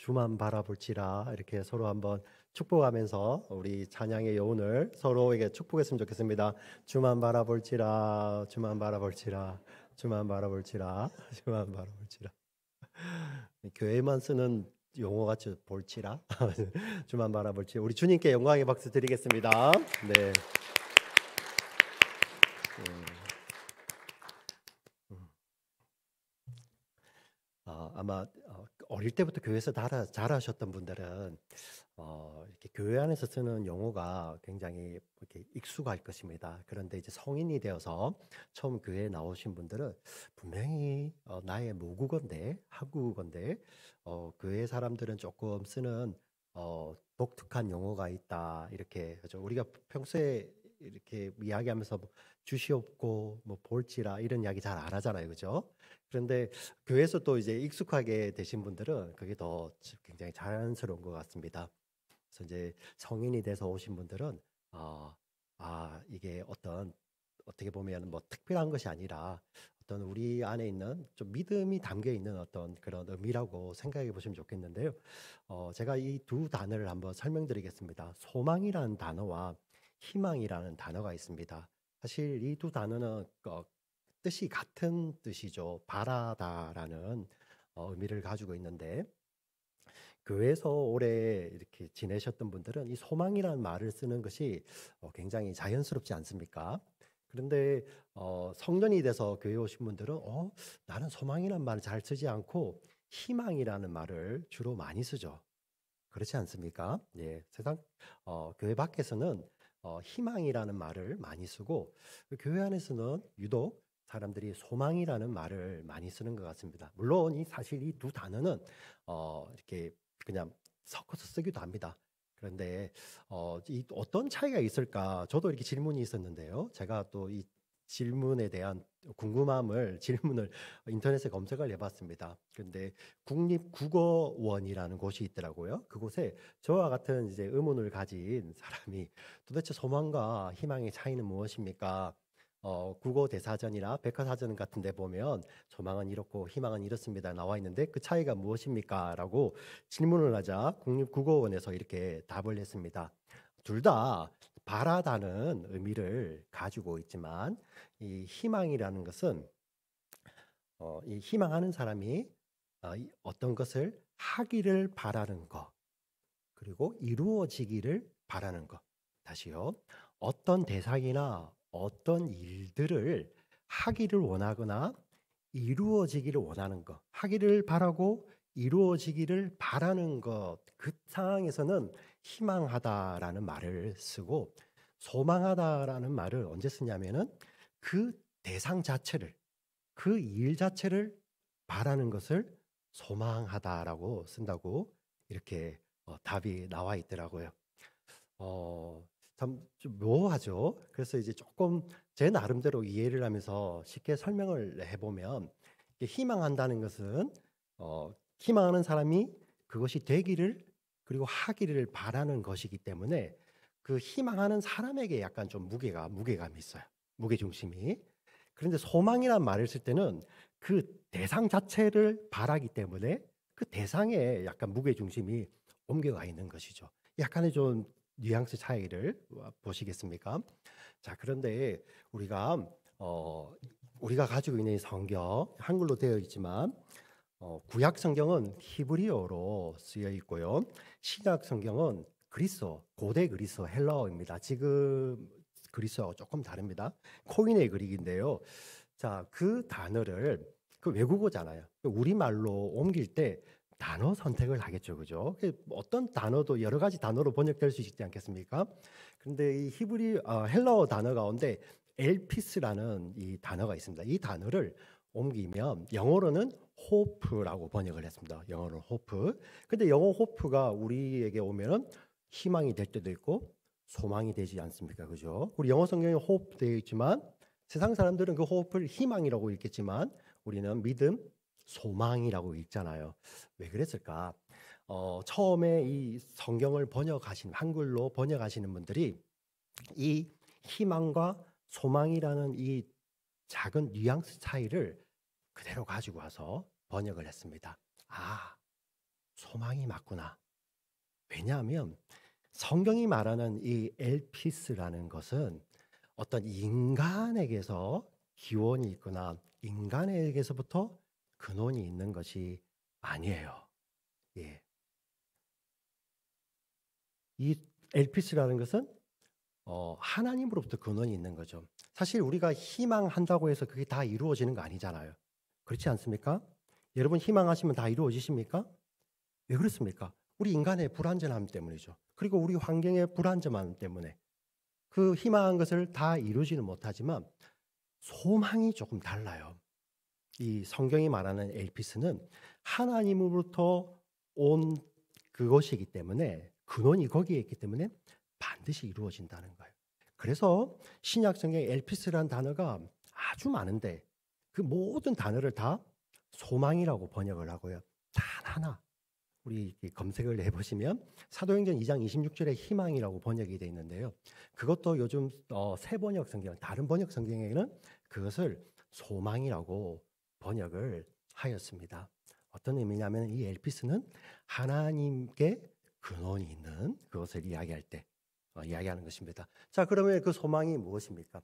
주만 바라볼지라 이렇게 서로 한번 축복하면서 우리 찬양의 여운을 서로에게 축복했으면 좋겠습니다. 주만 바라볼지라, 주만 바라볼지라, 주만 바라볼지라, 주만 바라볼지라. 교회만 쓰는 용어같이 볼지라, 주만 바라볼지. 우리 주님께 영광의 박수 드리겠습니다. 네. 아마 어릴 때부터 교회에서 자라셨던 분들은 이렇게 교회 안에서 쓰는 용어가 굉장히 이렇게 익숙할 것입니다. 그런데 이제 성인이 되어서 처음 교회에 나오신 분들은 분명히 나의 모국어인데 한국어인데 교회 사람들은 조금 쓰는 독특한 용어가 있다 이렇게 하죠. 우리가 평소에 이렇게 이야기하면서 뭐 주시옵고 뭐 볼지라 이런 이야기 잘 안 하잖아요, 그죠? 그런데 교회에서 또 이제 익숙하게 되신 분들은 그게 더 굉장히 자연스러운 것 같습니다. 그래서 이제 성인이 돼서 오신 분들은 이게 어떻게 보면 뭐 특별한 것이 아니라 어떤 우리 안에 있는 좀 믿음이 담겨 있는 어떤 그런 의미라고 생각해 보시면 좋겠는데요. 제가 이 두 단어를 한번 설명드리겠습니다. 소망이라는 단어와 희망이라는 단어가 있습니다. 사실 이 두 단어는 뜻이 같은 뜻이죠. 바라다라는 의미를 가지고 있는데 교회에서 오래 이렇게 지내셨던 분들은 이 소망이라는 말을 쓰는 것이 굉장히 자연스럽지 않습니까? 그런데 성년이 돼서 교회에 오신 분들은 나는 소망이라는 말을 잘 쓰지 않고 희망이라는 말을 주로 많이 쓰죠. 그렇지 않습니까? 예, 교회 밖에서는 희망이라는 말을 많이 쓰고 교회 안에서는 유독 사람들이 소망이라는 말을 많이 쓰는 것 같습니다. 물론 사실 이 두 단어는 이렇게 그냥 섞어서 쓰기도 합니다. 그런데 이 어떤 차이가 있을까? 저도 이렇게 질문이 있었는데요. 제가 또 이 질문에 대한 질문을 인터넷에 검색을 해봤습니다. 그런데 국립국어원이라는 곳이 있더라고요. 그곳에 저와 같은 이제 의문을 가진 사람이 도대체 소망과 희망의 차이는 무엇입니까? 국어 대사전이나 백과사전 같은 데 보면 소망은 이렇고 희망은 이렇습니다 나와 있는데 그 차이가 무엇입니까? 라고 질문을 하자 국립국어원에서 이렇게 답을 했습니다. 둘 다 바라다는 의미를 가지고 있지만 이 희망이라는 것은 이 희망하는 사람이 어떤 것을 하기를 바라는 것 그리고 이루어지기를 바라는 것. 다시요. 어떤 대상이나 어떤 일들을 하기를 원하거나 이루어지기를 원하는 것. 하기를 바라고 이루어지기를 바라는 것. 그 상황에서는 희망하다라는 말을 쓰고 소망하다라는 말을 언제 쓰냐면은 그 대상 자체를 그 일 자체를 바라는 것을 소망하다라고 쓴다고 이렇게 답이 나와 있더라고요. 참 좀 묘하죠. 그래서 이제 조금 제 나름대로 이해를 하면서 쉽게 설명을 해보면 희망한다는 것은 희망하는 사람이 그것이 되기를 그리고 하기를 바라는 것이기 때문에 그 희망하는 사람에게 약간 좀 무게감이 있어요. 무게중심이. 그런데 소망이란 말을 쓸 때는 그 대상 자체를 바라기 때문에 그 대상에 약간 무게중심이 옮겨가 있는 것이죠. 약간의 좀 뉘앙스 차이를 보시겠습니까? 자, 그런데 우리가 가지고 있는 이 성경 한글로 되어 있지만 구약 성경은 히브리어로 쓰여 있고요. 신약 성경은 고대 그리스어 헬라어입니다. 지금 그리스어가 조금 다릅니다. 코인의 그릭인데요. 자, 그 단어를 그 외국어잖아요. 우리말로 옮길 때 단어 선택을 하겠죠, 그죠? 어떤 단어도 여러 가지 단어로 번역될 수 있지 않겠습니까? 그런데 이 헬라어 단어 가운데 엘피스라는 이 단어가 있습니다. 이 단어를 옮기면 영어로는 호프라고 번역을 했습니다. 영어로 호프. 근데 영어 호프가 우리에게 오면은 희망이 될 때도 있고 소망이 되지 않습니까? 그죠? 우리 영어 성경에 호프 되어 있지만 세상 사람들은 그 호프를 희망이라고 읽겠지만 우리는 믿음, 소망이라고 읽잖아요. 왜 그랬을까? 처음에 이 성경을 한글로 번역하시는 분들이 이 희망과 소망이라는 이 작은 뉘앙스 차이를 그대로 가지고 와서 번역을 했습니다. 소망이 맞구나. 왜냐하면 성경이 말하는 이 엘피스라는 것은 어떤 인간에게서 기원이 있거나 인간에게서부터 근원이 있는 것이 아니에요. 예. 이 엘피스라는 것은 하나님으로부터 근원이 있는 거죠. 사실 우리가 희망한다고 해서 그게 다 이루어지는 거 아니잖아요. 그렇지 않습니까? 여러분 희망하시면 다 이루어지십니까? 왜 그렇습니까? 우리 인간의 불완전함 때문이죠. 그리고 우리 환경의 불안정함 때문에 그 희망한 것을 다 이루지는 못하지만 소망이 조금 달라요. 이 성경이 말하는 엘피스는 하나님으로부터 온 그것이기 때문에 근원이 거기에 있기 때문에 반드시 이루어진다는 거예요. 그래서 신약 성경에 엘피스라는 단어가 아주 많은데 그 모든 단어를 다 소망이라고 번역을 하고요. 단 하나 우리 검색을 해보시면 사도행전 2장 26절에 희망이라고 번역이 되어 있는데요. 그것도 요즘 새 번역 성경, 다른 번역 성경에는 그것을 소망이라고 번역을 하였습니다. 어떤 의미냐면 이 엘피스는 하나님께 근원이 있는 그것을 이야기할 때 이야기하는 것입니다. 자, 그러면 그 소망이 무엇입니까?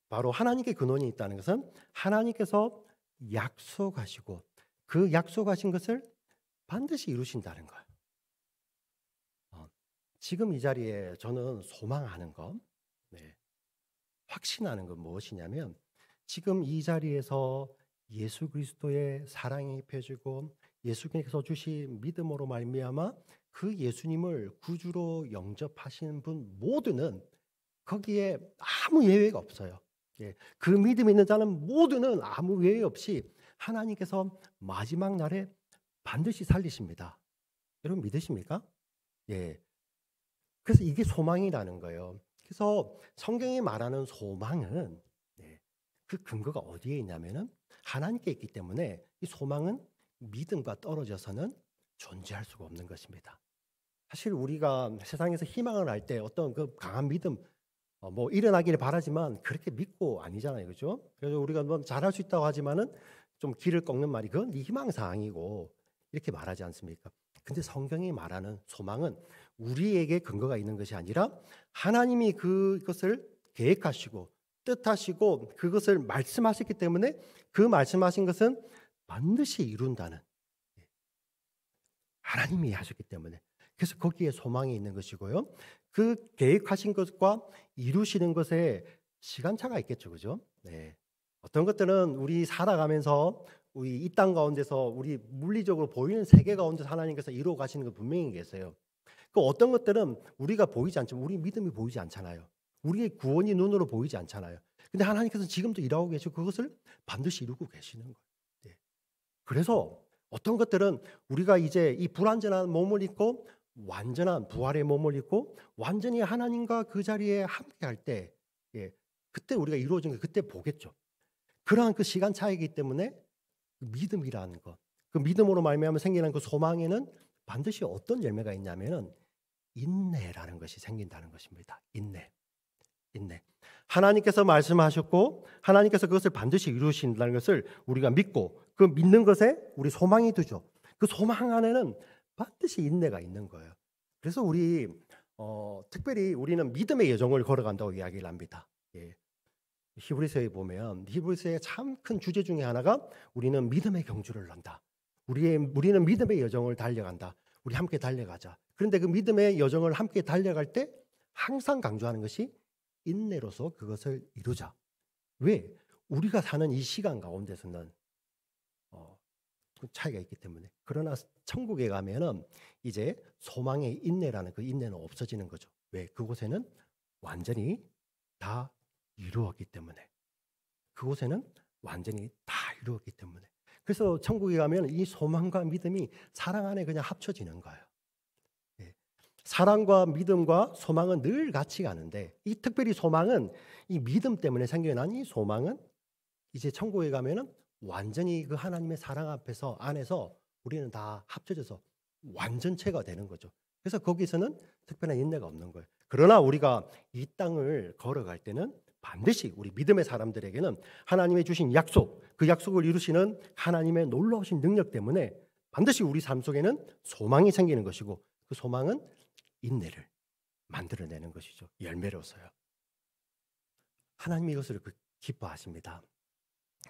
바로 하나님께 근원이 있다는 것은 하나님께서 약속하시고 그 약속하신 것을 반드시 이루신다는 거예요. 지금 이 자리에 저는 소망하는 것, 확신하는 건 무엇이냐면 지금 이 자리에서 예수 그리스도의 사랑이 입혀지고 예수님께서 주신 믿음으로 말미암아 그 예수님을 구주로 영접하시는 분 모두는 거기에 아무 예외가 없어요. 그 믿음 있는 자는 모두는 아무 예외 없이 하나님께서 마지막 날에 반드시 살리십니다. 여러분 믿으십니까? 예. 그래서 이게 소망이라는 거예요. 그래서 성경이 말하는 소망은 그 근거가 어디에 있냐면은 하나님께 있기 때문에 이 소망은 믿음과 떨어져서는 존재할 수가 없는 것입니다. 사실 우리가 세상에서 희망을 할 때 어떤 그 강한 믿음 뭐 일어나기를 바라지만 그렇게 믿고 아니잖아요, 그렇죠? 그래서 우리가 뭐 잘할 수 있다고 하지만은 좀 길을 꺾는 말이 그건 네 희망 사항이고 이렇게 말하지 않습니까? 근데 성경이 말하는 소망은 우리에게 근거가 있는 것이 아니라 하나님이 그것을 계획하시고 뜻하시고 그것을 말씀하셨기 때문에 그 말씀하신 것은 반드시 이룬다는 하나님이 하셨기 때문에 그래서 거기에 소망이 있는 것이고요. 그 계획하신 것과 이루시는 것에 시간차가 있겠죠, 그죠? 네. 어떤 것들은 우리 살아가면서 우리 이 땅 가운데서 우리 물리적으로 보이는 세계 가운데서 하나님께서 이루어 가시는 거 분명히 계세요. 그 어떤 것들은 우리가 보이지 않지만 우리 믿음이 보이지 않잖아요. 우리의 구원이 눈으로 보이지 않잖아요. 근데 하나님께서는 지금도 일하고 계시고 그것을 반드시 이루고 계시는 거예요. 네. 그래서 어떤 것들은 우리가 이제 이 불완전한 몸을 입고 완전한 부활의 몸을 입고 완전히 하나님과 그 자리에 함께 할 때 그때 우리가 이루어진 거 그때 보겠죠. 그러한 그 시간 차이기 때문에 믿음이라는 것, 그 믿음으로 말미암아 생기는 그 소망에는 반드시 어떤 열매가 있냐면은 인내라는 것이 생긴다는 것입니다. 인내. 하나님께서 말씀하셨고 하나님께서 그것을 반드시 이루신다는 것을 우리가 믿고 그 믿는 것에 우리 소망이 두죠. 그 소망 안에는 반드시 인내가 있는 거예요. 그래서 우리 특별히 우리는 믿음의 여정을 걸어간다고 이야기를 합니다. 히브리서에 보면 히브리서의 참 큰 주제 중에 하나가 우리는 믿음의 경주를 한다. 우리는 믿음의 여정을 달려간다. 우리 함께 달려가자. 그런데 그 믿음의 여정을 함께 달려갈 때 항상 강조하는 것이 인내로서 그것을 이루자. 왜? 우리가 사는 이 시간 가운데서는 그 차이가 있기 때문에. 그러나 천국에 가면은 이제 소망의 인내라는 그 인내는 없어지는 거죠. 왜? 그곳에는 완전히 다 이루었기 때문에. 그곳에는 완전히 다 이루었기 때문에. 그래서 천국에 가면 이 소망과 믿음이 사랑 안에 그냥 합쳐지는 거예요. 사랑과 믿음과 소망은 늘 같이 가는데 이 특별히 소망은 이 믿음 때문에 생겨난 이 소망은 이제 천국에 가면은 완전히 그 하나님의 사랑 앞에서 안에서 우리는 다 합쳐져서 완전체가 되는 거죠. 그래서 거기서는 특별한 인내가 없는 거예요. 그러나 우리가 이 땅을 걸어갈 때는 반드시 우리 믿음의 사람들에게는 하나님의 주신 약속, 그 약속을 이루시는 하나님의 놀라우신 능력 때문에 반드시 우리 삶 속에는 소망이 생기는 것이고 그 소망은 인내를 만들어내는 것이죠. 열매로서요. 하나님이 이것을 기뻐하십니다.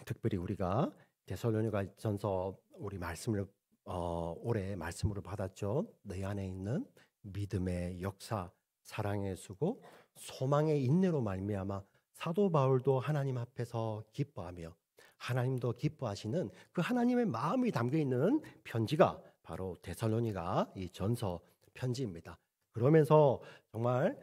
특별히 우리가 데살로니가전서 우리 말씀을 올해 말씀으로 받았죠. 너희 안에 있는 믿음의 역사, 사랑의 수고, 소망의 인내로 말미암아 사도 바울도 하나님 앞에서 기뻐하며 하나님도 기뻐하시는 그 하나님의 마음이 담겨 있는 편지가 바로 데살로니가 이 전서 편지입니다. 그러면서 정말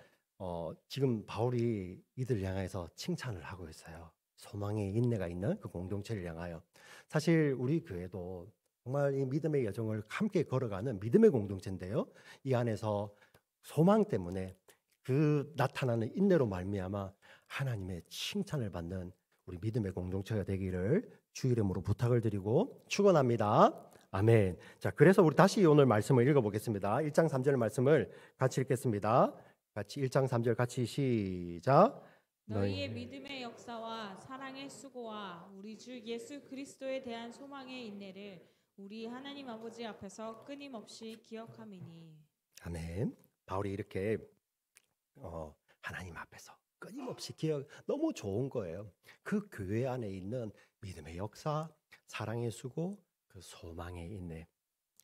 지금 바울이 이들 향해서 칭찬을 하고 있어요. 소망의 인내가 있는 그 공동체를 향하여. 사실 우리 교회도 정말 이 믿음의 여정을 함께 걸어가는 믿음의 공동체인데요. 이 안에서 소망 때문에 그 나타나는 인내로 말미암아 하나님의 칭찬을 받는 우리 믿음의 공동체가 되기를 주 이름으로 부탁을 드리고 축원합니다. 아멘. 자, 그래서 우리 다시 오늘 말씀을 읽어보겠습니다. 1장 3절 말씀을 같이 읽겠습니다. 같이 1장 3절 같이 시작. 너희의 믿음의 역사와 사랑의 수고와 우리 주 예수 그리스도에 대한 소망의 인내를 우리 하나님 아버지 앞에서 끊임없이 기억함이니. 아멘. 바울이 이렇게 하나님 앞에서 끊임없이 기억, 너무 좋은 거예요. 그 교회 안에 있는 믿음의 역사, 사랑의 수고, 그 소망의 인내.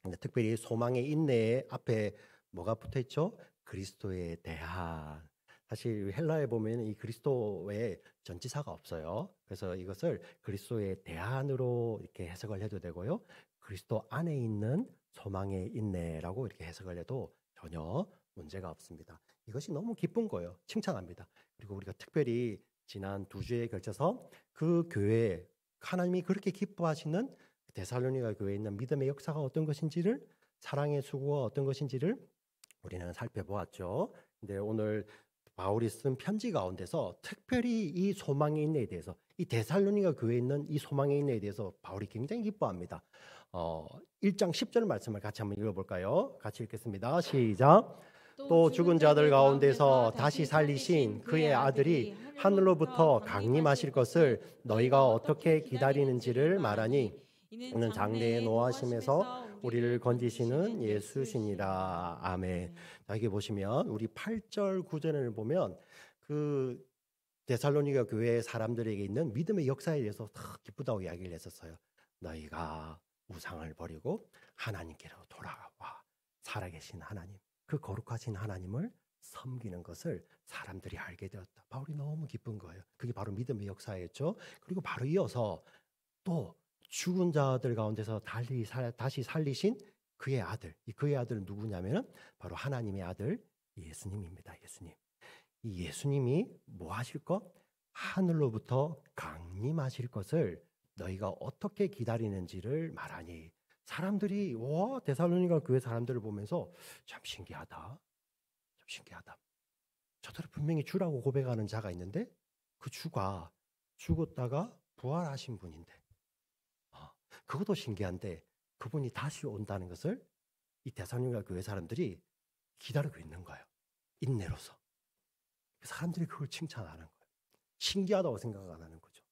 근데 특별히 소망의 인내 앞에 뭐가 붙어 있죠? 그리스도에 대한. 사실 헬라에 보면 이 그리스도의 전치사가 없어요. 그래서 이것을 그리스도의 대안으로 이렇게 해석을 해도 되고요. 그리스도 안에 있는 소망의 인내라고 이렇게 해석을 해도 전혀 문제가 없습니다. 이것이 너무 기쁜 거예요. 칭찬합니다. 그리고 우리가 특별히 지난 2주에 걸쳐서 그 교회 하나님이 그렇게 기뻐하시는 데살로니가 교회에 있는 믿음의 역사가 어떤 것인지를, 사랑의 수고가 어떤 것인지를 우리는 살펴보았죠. 근데 오늘 바울이 쓴 편지 가운데서 특별히 이 소망의 인내에 대해서, 이 데살로니가 교회에 있는 이 소망의 인내에 대해서 바울이 굉장히 기뻐합니다. 1장 10절 말씀을 같이 한번 읽어볼까요? 같이 읽겠습니다. 시작. 또 죽은 자들 가운데서 다시 살리신 그의 아들이 하늘로부터 강림하실 것을 너희가 어떻게 기다리는지를 말하니 이는 장래에 노하심에서 우리를 건지시는 예수시니라. 아멘. 자, 여기 보시면 우리 8절 9절을 보면 그 데살로니가 교회 사람들에게 있는 믿음의 역사에 대해서 다 기쁘다고 이야기를 했었어요. 너희가 우상을 버리고 하나님께로 돌아와 살아계신 하나님, 그 거룩하신 하나님을 섬기는 것을 사람들이 알게 되었다. 바울이 너무 기쁜 거예요. 그게 바로 믿음의 역사였죠. 그리고 바로 이어서 또 죽은 자들 가운데서 다시 살리신 그의 아들. 그의 아들은 누구냐면 바로 하나님의 아들 예수님입니다. 예수님. 이 예수님이 뭐 하실 것? 하늘로부터 강림하실 것을 너희가 어떻게 기다리는지를 말하니. 사람들이 데살로니가 교회 사람들을 보면서 참 신기하다. 참 신기하다. 저들은 분명히 주라고 고백하는 자가 있는데 그 주가 죽었다가 부활하신 분인데 그것도 신기한데 그분이 다시 온다는 것을 이 데살로니가 교회 사람들이 기다리고 있는 거예요. 인내로서. 사람들이 그걸 칭찬하는 거예요. 신기하다고 생각 안 하는 거죠.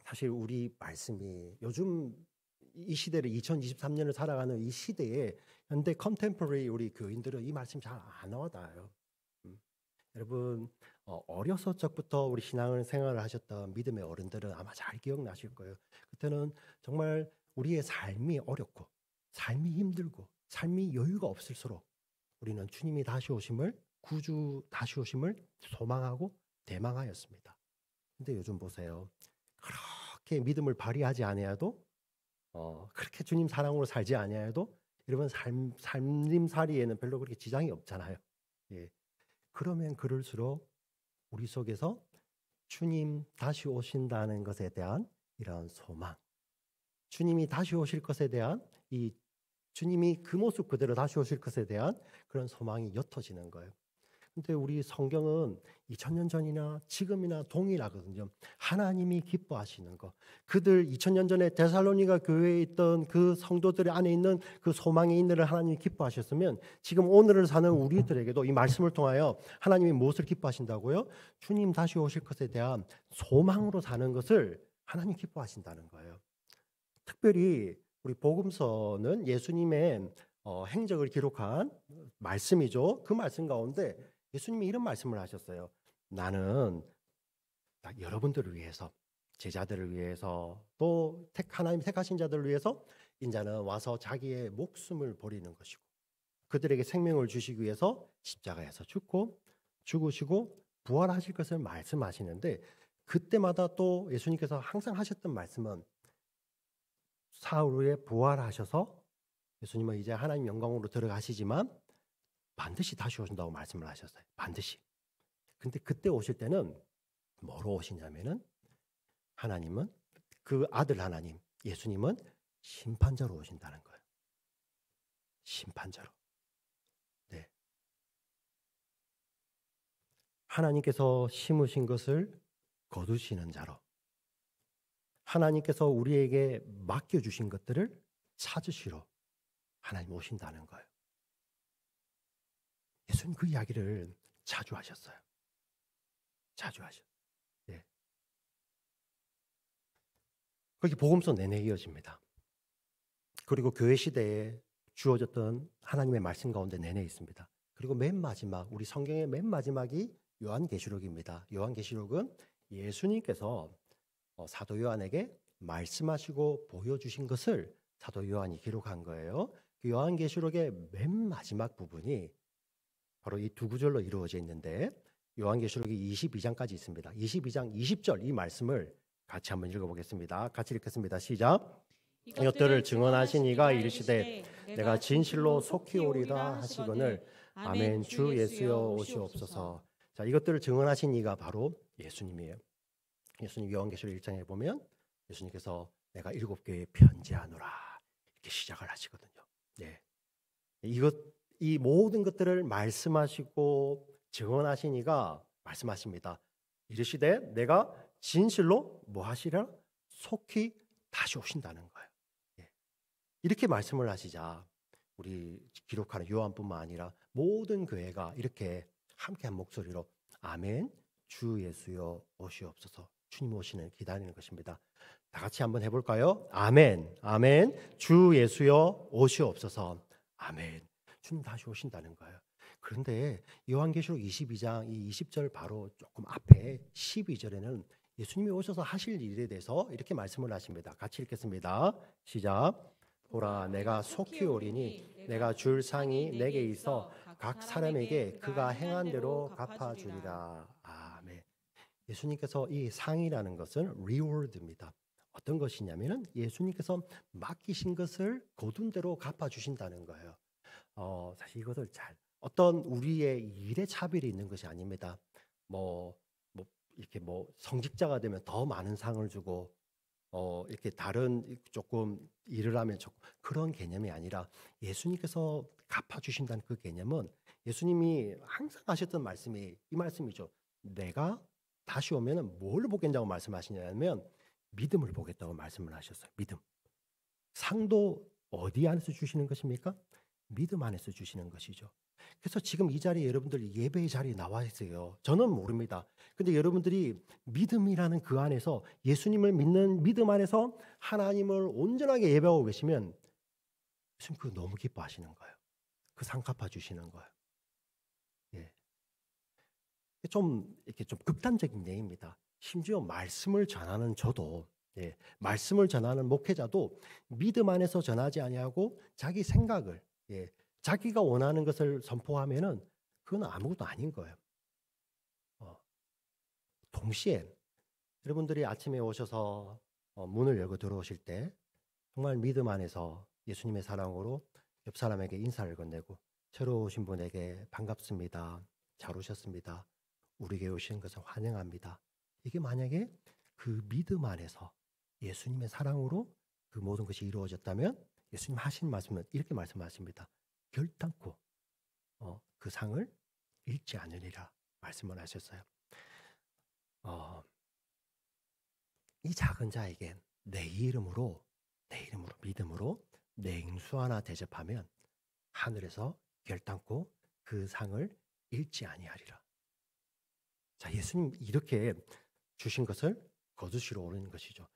사실 우리 말씀이 요즘 이 시대를 2023년을 살아가는 이 시대에 현대 컨템포러리 우리 교인들은 이 말씀 잘 안 와닿아요. 여러분 어려서 적부터 우리 신앙을 생활을 하셨던 믿음의 어른들은 아마 잘 기억나실 거예요. 그때는 정말 우리의 삶이 어렵고 삶이 힘들고 삶이 여유가 없을수록 우리는 주님이 다시 오심을, 구주 다시 오심을 소망하고 대망하였습니다. 근데 요즘 보세요. 그렇게 믿음을 발휘하지 아니하도 그렇게 주님 사랑으로 살지 아니하도 여러분 삶림살이에는 별로 그렇게 지장이 없잖아요. 예. 그러면 그럴수록 우리 속에서 주님 다시 오신다는 것에 대한 이런 소망, 주님이 다시 오실 것에 대한 이 주님이 그 모습 그대로 다시 오실 것에 대한 그런 소망이 옅어지는 거예요. 근데 우리 성경은 2000년 전이나 지금이나 동일하거든요. 하나님이 기뻐하시는 것. 그들 2000년 전에 데살로니가 교회에 있던 그 성도들 안에 있는 그 소망의 인내를 하나님이 기뻐하셨으면 지금 오늘을 사는 우리들에게도 이 말씀을 통하여 하나님이 무엇을 기뻐하신다고요? 주님 다시 오실 것에 대한 소망으로 사는 것을 하나님 기뻐하신다는 거예요. 특별히 우리 복음서는 예수님의 행적을 기록한 말씀이죠. 그 말씀 가운데 예수님이 이런 말씀을 하셨어요. 나는 여러분들을 위해서, 제자들을 위해서, 또 하나님 택하신 자들을 위해서 인자는 와서 자기의 목숨을 버리는 것이고 그들에게 생명을 주시기 위해서 십자가에서 죽으시고 부활하실 것을 말씀하시는데, 그때마다 또 예수님께서 항상 하셨던 말씀은 사흘 후에 부활하셔서 예수님은 이제 하나님 영광으로 들어가시지만 반드시 다시 오신다고 말씀을 하셨어요. 반드시. 근데 그때 오실 때는 뭐로 오시냐면은 하나님은, 그 아들 하나님 예수님은 심판자로 오신다는 거예요. 심판자로. 네. 하나님께서 심으신 것을 거두시는 자로, 하나님께서 우리에게 맡겨주신 것들을 찾으시러 하나님 오신다는 거예요. 예수님 그 이야기를 자주 하셨어요. 자주 하셨어요. 예. 그게 복음서 내내 이어집니다. 그리고 교회 시대에 주어졌던 하나님의 말씀 가운데 내내 있습니다. 그리고 맨 마지막, 우리 성경의 맨 마지막이 요한계시록입니다. 요한계시록은 예수님께서 사도 요한에게 말씀하시고 보여주신 것을 사도 요한이 기록한 거예요. 그 요한계시록의 맨 마지막 부분이 바로 이 두 구절로 이루어져 있는데, 요한계시록이 22장까지 있습니다. 22장 20절 이 말씀을 같이 한번 읽어보겠습니다. 같이 읽겠습니다. 시작. 이것들을 증언하신 이가 이르시되 내가 진실로 속히 오리라 하시거늘 아멘. 주 예수여 오시옵소서. 자, 이것들을 증언하신 이가 바로 예수님이에요. 예수님 요한계시록 1장에 보면 예수님께서 내가 7교회에 편지하노라 이렇게 시작을 하시거든요. 네. 이 모든 것들을 말씀하시고 증언하신 이가 말씀하십니다. 이르시되 내가 진실로 뭐 하시라? 속히 다시 오신다는 거예요. 예. 이렇게 말씀을 하시자 우리 기록하는 요한뿐만 아니라 모든 교회가 이렇게 함께한 목소리로 아멘 주 예수여 오시옵소서, 주님 오시는 기다리는 것입니다. 다 같이 한번 해볼까요? 아멘 아멘 주 예수여 오시옵소서. 아멘. 주님 다시 오신다는 거예요. 그런데 요한계시록 22장 이 20절 바로 조금 앞에 12절에는 예수님이 오셔서 하실 일에 대해서 이렇게 말씀을 하십니다. 같이 읽겠습니다. 시작. 보라 내가 속히 오리니 내가 줄 상이 내게 있어 각 사람에게 그가 행한 대로 갚아주리라. 아멘. 예수님께서 이 상이라는 것은 리워드입니다. 어떤 것이냐면은 예수님께서 맡기신 것을 거둔 대로 갚아주신다는 거예요. 사실 이것을 어떤 우리의 일에 차별이 있는 것이 아닙니다. 이렇게 성직자가 되면 더 많은 상을 주고 이렇게 다른 조금 일을 하면 그런 개념이 아니라 예수님께서 갚아주신다는 그 개념은 예수님이 항상 하셨던 말씀이 이 말씀이죠. 내가 다시 오면은 뭘 보겠냐고 말씀하시냐면 믿음을 보겠다고 말씀을 하셨어요. 믿음. 상도 어디 안에서 주시는 것입니까? 믿음 안에서 주시는 것이죠. 그래서 지금 이 자리에 여러분들 예배의 자리에 나와 있어요. 저는 모릅니다. 근데 여러분들이 믿음이라는 그 안에서 예수님을 믿는 믿음 안에서 하나님을 온전하게 예배하고 계시면 예수님 그거 너무 기뻐하시는 거예요. 그 상 갚아 주시는 거예요. 예. 이렇게 좀 극단적인 예입니다. 심지어 말씀을 전하는 저도, 예, 말씀을 전하는 목회자도 믿음 안에서 전하지 아니하고 자기 생각을, 예, 자기가 원하는 것을 선포하면은 그건 아무것도 아닌 거예요. 동시에 여러분들이 아침에 오셔서 문을 열고 들어오실 때 정말 믿음 안에서 예수님의 사랑으로 옆 사람에게 인사를 건네고 새로 오신 분에게 반갑습니다. 잘 오셨습니다. 우리에게 오신 것을 환영합니다. 이게 만약에 그 믿음 안에서 예수님의 사랑으로 그 모든 것이 이루어졌다면 예수님 하신 말씀은 이렇게 말씀하십니다. 결단코 그 상을 잃지 않으리라 말씀을 하셨어요. 이 작은 자에게 내 이름으로 믿음으로 냉수 하나 대접하면 하늘에서 결단코 그 상을 잃지 아니하리라. 자, 예수님 이렇게 주신 것을 거두시러 오는 것이죠.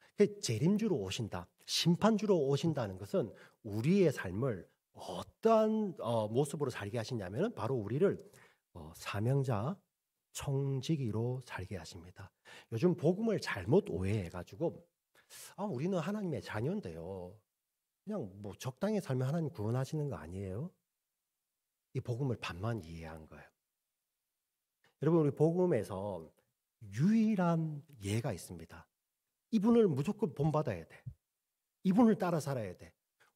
재림주로 오신다, 심판주로 오신다는 것은 우리의 삶을 어떠한 모습으로 살게 하시냐면 바로 우리를 사명자, 청지기로 살게 하십니다. 요즘 복음을 잘못 오해해가지고 우리는 하나님의 자녀인데요, 그냥 뭐 적당히 살면 하나님 구원하시는 거 아니에요? 이 복음을 반만 이해한 거예요. 여러분, 우리 복음에서 유일한 예가 있습니다. 이분을 무조건 본받아야 돼. 이분을 따라 살아야 돼.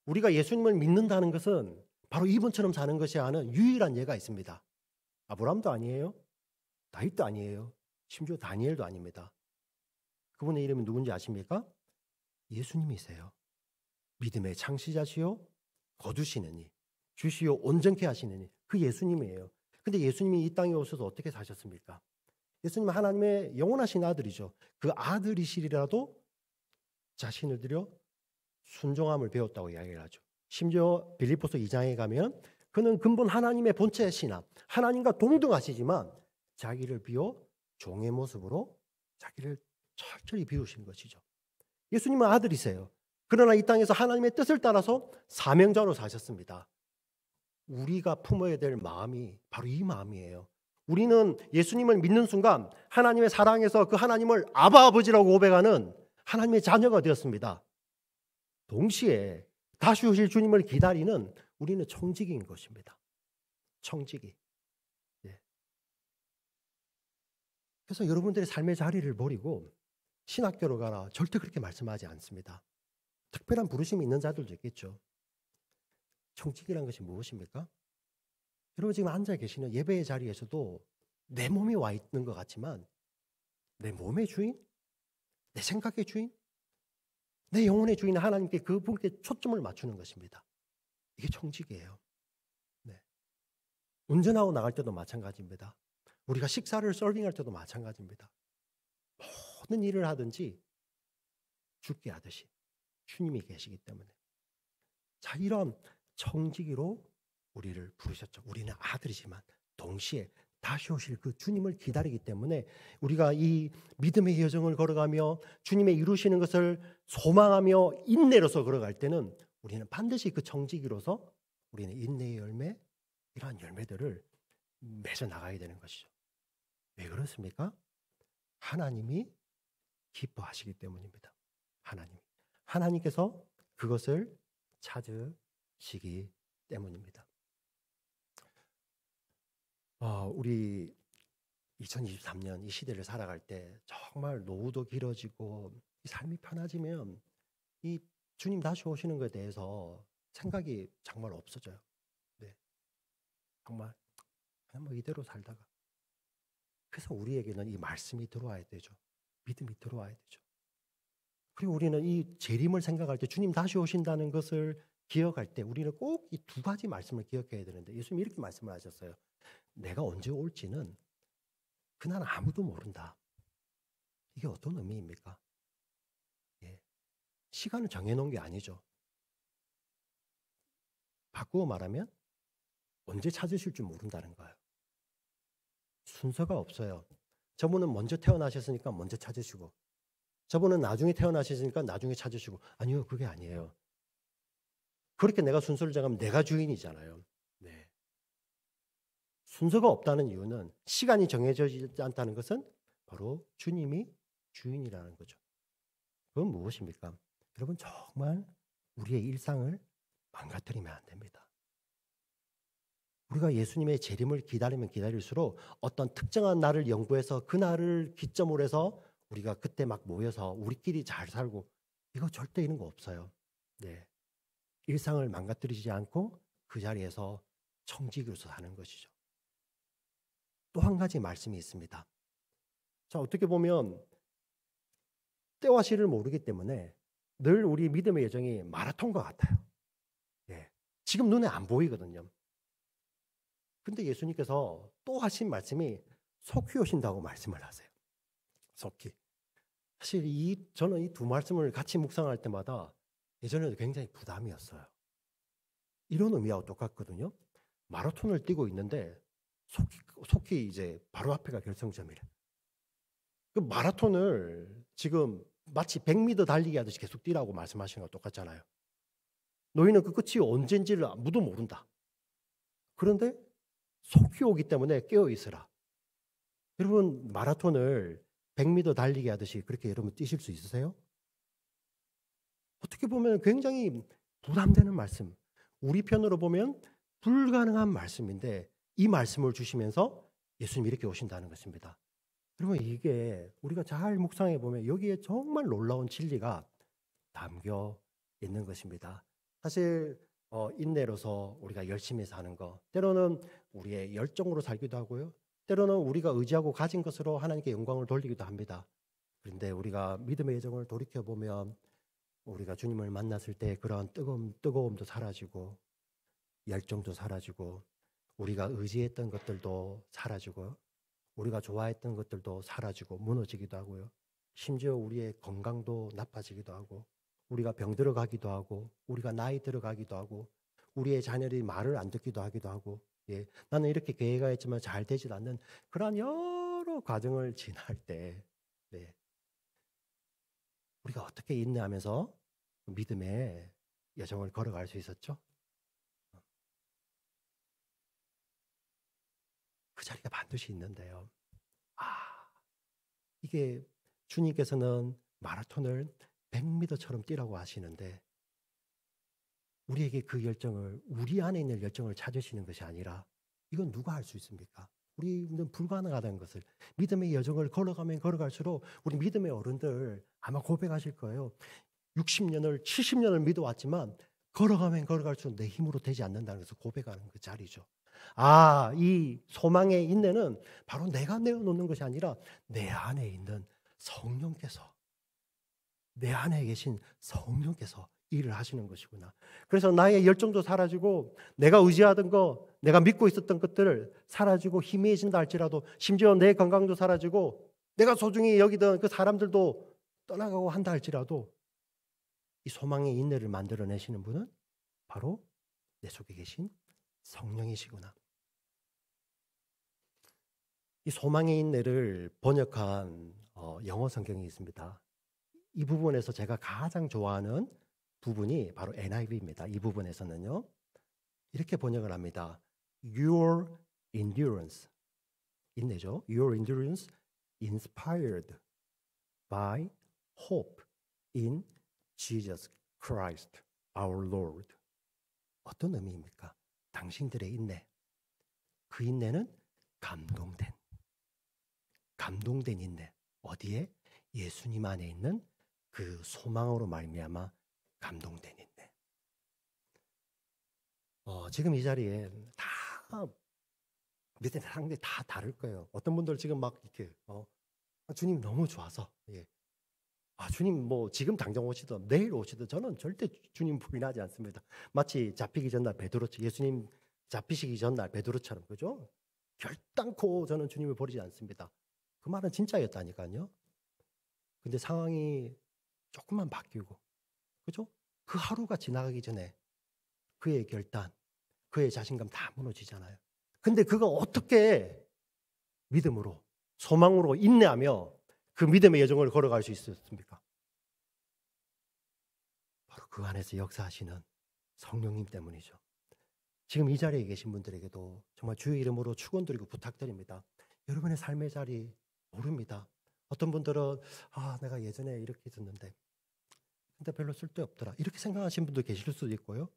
우리가 예수님을 믿는다는 것은 바로 이분처럼 사는 것이 아닌 유일한 예가 있습니다. 아브라함도 아니에요. 다윗도 아니에요. 심지어 다니엘도 아닙니다. 그분의 이름이 누군지 아십니까? 예수님이세요. 믿음의 창시자시요 거두시는 이, 주시요 온전케 하시는 이, 그 예수님이에요. 근데 예수님이 이 땅에 오셔서 어떻게 사셨습니까? 예수님은 하나님의 영원하신 아들이죠. 그 아들이시리라도 자신을 들여 순종함을 배웠다고 이야기를 하죠. 심지어 빌립보서 2장에 가면 그는 근본 하나님의 본체시나 하나님과 동등하시지만 자기를 비워 종의 모습으로 자기를 철저히 비우신 것이죠. 예수님은 아들이세요. 그러나 이 땅에서 하나님의 뜻을 따라서 사명자로 사셨습니다. 우리가 품어야 될 마음이 바로 이 마음이에요. 우리는 예수님을 믿는 순간 하나님의 사랑에서 그 하나님을 아바 아버지라고 고백하는 하나님의 자녀가 되었습니다. 동시에 다시 오실 주님을 기다리는 우리는 청지기인 것입니다. 청지기. 예. 그래서 여러분들의 삶의 자리를 버리고 신학교로 가라, 절대 그렇게 말씀하지 않습니다. 특별한 부르심이 있는 자들도 있겠죠. 청지기란 것이 무엇입니까? 여러분, 지금 앉아 계시는 예배의 자리에서도 내 몸이 와 있는 것 같지만 내 몸의 주인, 내 생각의 주인, 내 영혼의 주인 하나님께, 그분께 초점을 맞추는 것입니다. 이게 청지기예요. 네. 운전하고 나갈 때도 마찬가지입니다. 우리가 식사를 서빙할 때도 마찬가지입니다. 모든 일을 하든지 죽게 하듯이 주님이 계시기 때문에. 자, 이런 청지기로 우리를 부르셨죠. 우리는 아들이지만 동시에 다시 오실 그 주님을 기다리기 때문에 우리가 이 믿음의 여정을 걸어가며 주님의 이루시는 것을 소망하며 인내로서 걸어갈 때는 우리는 반드시 그 청지기로서 우리는 인내의 열매, 이러한 열매들을 맺어 나가야 되는 것이죠. 왜 그렇습니까? 하나님이 기뻐하시기 때문입니다. 하나님께서 그것을 찾으시기 때문입니다. 우리 2023년 이 시대를 살아갈 때 정말 노후도 길어지고 이 삶이 편해지면 이 주님 다시 오시는 것에 대해서 생각이 정말 없어져요. 네. 정말 그냥 뭐 이대로 살다가. 그래서 우리에게는 이 말씀이 들어와야 되죠. 믿음이 들어와야 되죠. 그리고 우리는 이 재림을 생각할 때, 주님 다시 오신다는 것을 기억할 때 우리는 꼭 이 두 가지 말씀을 기억해야 되는데, 예수님이 이렇게 말씀을 하셨어요. 내가 언제 올지는 그날 아무도 모른다. 이게 어떤 의미입니까? 예. 시간을 정해놓은 게 아니죠. 바꾸어 말하면 언제 찾으실 줄 모른다는 거예요. 순서가 없어요. 저분은 먼저 태어나셨으니까 먼저 찾으시고, 저분은 나중에 태어나셨으니까 나중에 찾으시고. 아니요, 그게 아니에요. 그렇게 내가 순서를 정하면 내가 주인이잖아요. 네. 순서가 없다는 이유는, 시간이 정해지지 않다는 것은 바로 주님이 주인이라는 거죠. 그건 무엇입니까? 여러분, 정말 우리의 일상을 망가뜨리면 안 됩니다. 우리가 예수님의 재림을 기다리면 기다릴수록 어떤 특정한 날을 연구해서 그 날을 기점으로 해서 우리가 그때 막 모여서 우리끼리 잘 살고, 이거 절대 이런 거 없어요. 네. 일상을 망가뜨리지 않고 그 자리에서 청지기로서 사는 것이죠. 또 한 가지 말씀이 있습니다. 자, 어떻게 보면 때와 시를 모르기 때문에 늘 우리 믿음의 여정이 마라톤과 같아요. 예. 지금 눈에 안 보이거든요. 근데 예수님께서 또 하신 말씀이 속히 오신다고 말씀을 하세요. 속히. 사실 저는 이 두 말씀을 같이 묵상할 때마다 예전에도 굉장히 부담이었어요. 이런 의미하고 똑같거든요. 마라톤을 뛰고 있는데 속히 이제 바로 앞에가 결승점이래. 그 마라톤을 지금 마치 100m 달리기 하듯이 계속 뛰라고 말씀하시는 거 똑같잖아요. 너희는 그 끝이 언젠지를 아무도 모른다. 그런데 속히 오기 때문에 깨어 있으라. 여러분 마라톤을 100m 달리기 하듯이 그렇게 여러분 뛰실 수 있으세요? 어떻게 보면 굉장히 부담되는 말씀, 우리 편으로 보면 불가능한 말씀인데 이 말씀을 주시면서 예수님이 이렇게 오신다는 것입니다. 여러분 이게 우리가 잘 묵상해 보면 여기에 정말 놀라운 진리가 담겨 있는 것입니다. 사실 인내로서 우리가 열심히 사는 거, 때로는 우리의 열정으로 살기도 하고요. 때로는 우리가 의지하고 가진 것으로 하나님께 영광을 돌리기도 합니다. 그런데 우리가 믿음의 여정을 돌이켜보면 우리가 주님을 만났을 때 그런 뜨거움도 사라지고 열정도 사라지고 우리가 의지했던 것들도 사라지고 우리가 좋아했던 것들도 사라지고 무너지기도 하고요. 심지어 우리의 건강도 나빠지기도 하고 우리가 병들어 가기도 하고 우리가 나이 들어가기도 하고 우리의 자녀들이 말을 안 듣기도 하기도 하고 나는 이렇게 계획하였지만 잘 되질 않는 그런 여러 과정을 지날 때 우리가 어떻게 인내하면서 믿음의 여정을 걸어갈 수 있었죠? 그 자리가 반드시 있는데요. 이게 주님께서는 마라톤을 100m처럼 뛰라고 하시는데 우리에게 그 열정을 우리 안에 있는 열정을 찾으시는 것이 아니라 이건 누가 할 수 있습니까? 우리는 불가능하다는 것을 믿음의 여정을 걸어가면 걸어갈수록 우리 믿음의 어른들 아마 고백하실 거예요. 60년을 70년을 믿어왔지만 걸어가면 걸어갈수록 내 힘으로 되지 않는다는 것을 고백하는 그 자리죠. 이 소망의 인내는 바로 내가 내어놓는 것이 아니라 내 안에 있는 성령께서 내 안에 계신 성령께서 일을 하시는 것이구나. 그래서 나의 열정도 사라지고 내가 의지하던 거, 내가 믿고 있었던 것들 사라지고 희미해진다 할지라도 심지어 내 건강도 사라지고 내가 소중히 여기던 그 사람들도 떠나가고 한다 할지라도 이 소망의 인내를 만들어내시는 분은 바로 내 속에 계신 성령이시구나. 이 소망의 인내를 번역한 영어 성경이 있습니다. 이 부분에서 제가 가장 좋아하는 부분이 바로 NIV입니다. 이 부분에서는요. 이렇게 번역을 합니다. Your endurance, 인내죠. Your endurance inspired by hope in Jesus Christ our Lord. 어떤 의미입니까? 당신들의 인내. 그 인내는 감동된 인내. 어디에? 예수님 안에 있는 그 소망으로 말미암아 감동된 인내. 지금 이 자리에 다 믿음의 사람들이 다 다를 거예요. 어떤 분들 지금 막 이렇게 주님 너무 좋아서 주님 뭐 지금 당장 오시든 내일 오시든 저는 절대 주님 부인하지 않습니다. 마치 잡히기 전날 베드로처럼 예수님 잡히시기 전날 베드로처럼 그죠? 결단코 저는 주님을 버리지 않습니다. 그 말은 진짜였다니까요. 근데 상황이 조금만 바뀌고 그죠? 그 하루가 지나가기 전에 그의 결단, 그의 자신감 다 무너지잖아요. 근데 그가 어떻게 믿음으로 소망으로 인내하며 그 믿음의 여정을 걸어갈 수 있었습니까? 바로 그 안에서 역사하시는 성령님 때문이죠. 지금 이 자리에 계신 분들에게도 정말 주의 이름으로 축원드리고 부탁드립니다. 여러분의 삶의 자리 모릅니다. 어떤 분들은 내가 예전에 이렇게 있었는데 근데 별로 쓸데없더라 이렇게 생각하시는 분도 계실 수도 있고요.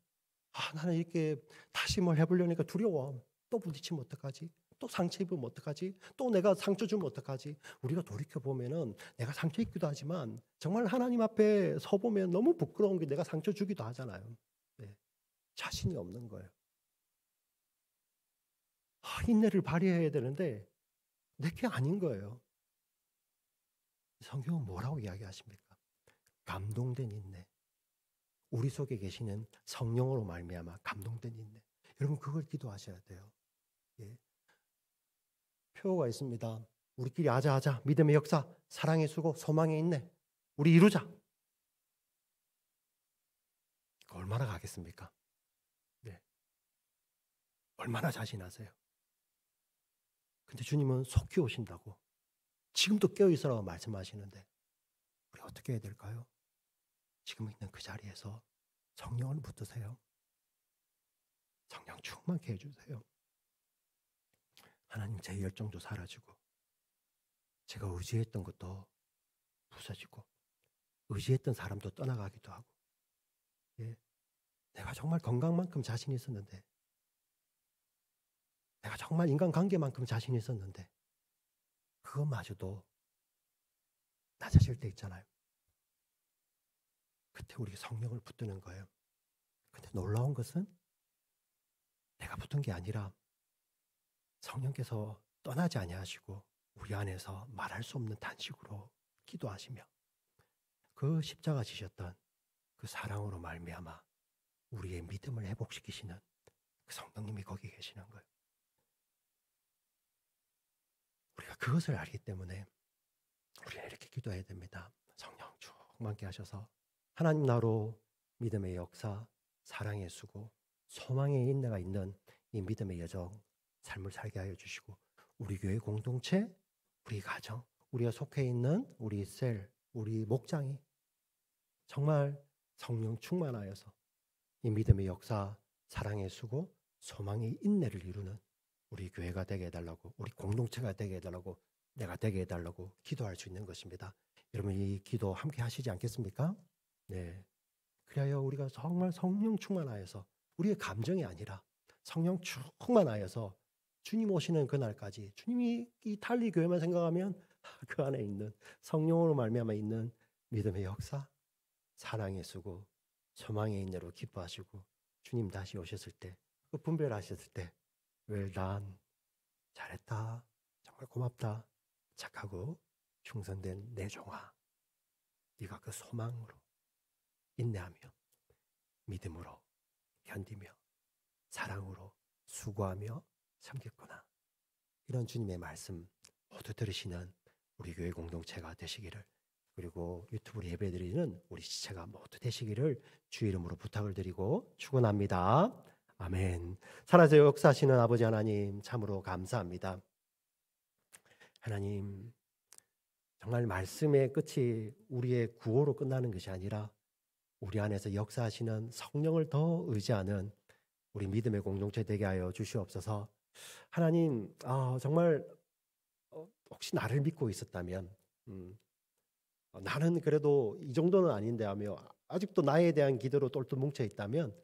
나는 이렇게 다시 뭘 해보려니까 두려워. 또 부딪히면 어떡하지? 또 상처 입으면 어떡하지? 또 내가 상처 주면 어떡하지? 우리가 돌이켜보면은 내가 상처 입기도 하지만 정말 하나님 앞에 서보면 너무 부끄러운 게 내가 상처 주기도 하잖아요. 자신이 없는 거예요. 인내를 발휘해야 되는데 내게 아닌 거예요. 성경은 뭐라고 이야기하십니까? 감동된 인내. 우리 속에 계시는 성령으로 말미암아 감동된 인내. 여러분 그걸 기도하셔야 돼요. 표가 있습니다. 우리끼리 하자. 믿음의 역사, 사랑의 수고, 소망의 인내. 우리 이루자. 얼마나 가겠습니까? 얼마나 자신하세요? 근데 주님은 속히 오신다고 지금도 깨어있으라고 말씀하시는데 우리 어떻게 해야 될까요? 지금 있는 그 자리에서 성령을 붙드세요. 성령 충만케 해주세요. 하나님, 제 열정도 사라지고 제가 의지했던 것도 부서지고 의지했던 사람도 떠나가기도 하고, 예, 내가 정말 건강만큼 자신 있었는데, 내가 정말 인간관계만큼 자신 있었는데 그것마저도 낮아질 때 있잖아요. 그때 우리 성령을 붙드는 거예요. 근데 놀라운 것은 내가 붙은 게 아니라 성령께서 떠나지 아니하시고 우리 안에서 말할 수 없는 단식으로 기도하시며 그 십자가 지셨던 그 사랑으로 말미암아 우리의 믿음을 회복시키시는 그 성령님이 거기 계시는 거예요. 우리가 그것을 알기 때문에 우리는 이렇게 기도해야 됩니다. 성령 충만케 하셔서 하나님 나로 믿음의 역사, 사랑의 수고, 소망의 인내가 있는 이 믿음의 여정, 삶을 살게 하여 주시고, 우리 교회 공동체, 우리 가정, 우리가 속해 있는 우리 셀, 우리 목장이 정말 성령 충만하여서 이 믿음의 역사, 사랑의 수고, 소망의 인내를 이루는 우리 교회가 되게 해달라고, 우리 공동체가 되게 해달라고, 내가 되게 해달라고 기도할 수 있는 것입니다. 여러분, 이 기도 함께 하시지 않겠습니까? 네. 그래야 우리가 정말 성령 충만하여서, 우리의 감정이 아니라 성령 충만하여서 주님 오시는 그날까지, 주님이 이 달리 교회만 생각하면 그 안에 있는 성령으로 말미암아 있는 믿음의 역사, 사랑의 수고, 소망의 인내로 기뻐하시고, 주님 다시 오셨을 때, 그 분별하셨을 때, 웰단, 잘했다, 정말 고맙다, 착하고 충성된 내 종아, 네가 그 소망으로 인내하며 믿음으로 견디며 사랑으로 수고하며 섬겼구나. 이런 주님의 말씀 모두 들으시는 우리 교회 공동체가 되시기를, 그리고 유튜브로 예배드리는 우리 지체가 모두 되시기를 주 이름으로 부탁을 드리고 축원합니다. 아멘. 살아서 역사하시는 아버지 하나님, 참으로 감사합니다. 하나님, 정말 말씀의 끝이 우리의 구호로 끝나는 것이 아니라 우리 안에서 역사하시는 성령을 더 의지하는 우리 믿음의 공동체 되게 하여 주시옵소서. 하나님, 정말 혹시 나를 믿고 있었다면, 나는 그래도 이 정도는 아닌데 하며 아직도 나에 대한 기대로 똘똘 뭉쳐 있다면,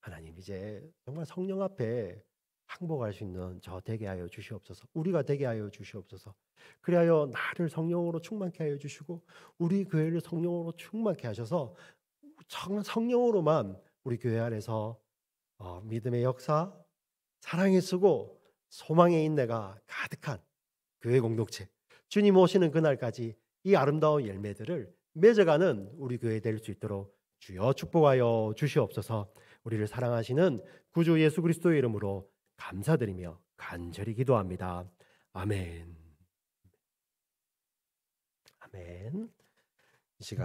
하나님 이제 정말 성령 앞에 항복할 수 있는 저 되게 하여 주시옵소서. 우리가 되게 하여 주시옵소서. 그리하여 나를 성령으로 충만케 하여 주시고 우리 교회를 성령으로 충만케 하셔서 성령으로만 우리 교회 안에서 믿음의 역사, 사랑의 수고, 소망의 인내가 가득한 교회 공동체, 주님 오시는 그날까지 이 아름다운 열매들을 맺어가는 우리 교회 될 수 있도록 주여 축복하여 주시옵소서. 우리를 사랑하시는 구주 예수 그리스도의 이름으로 감사드리며 간절히 기도합니다. 아멘. 아멘.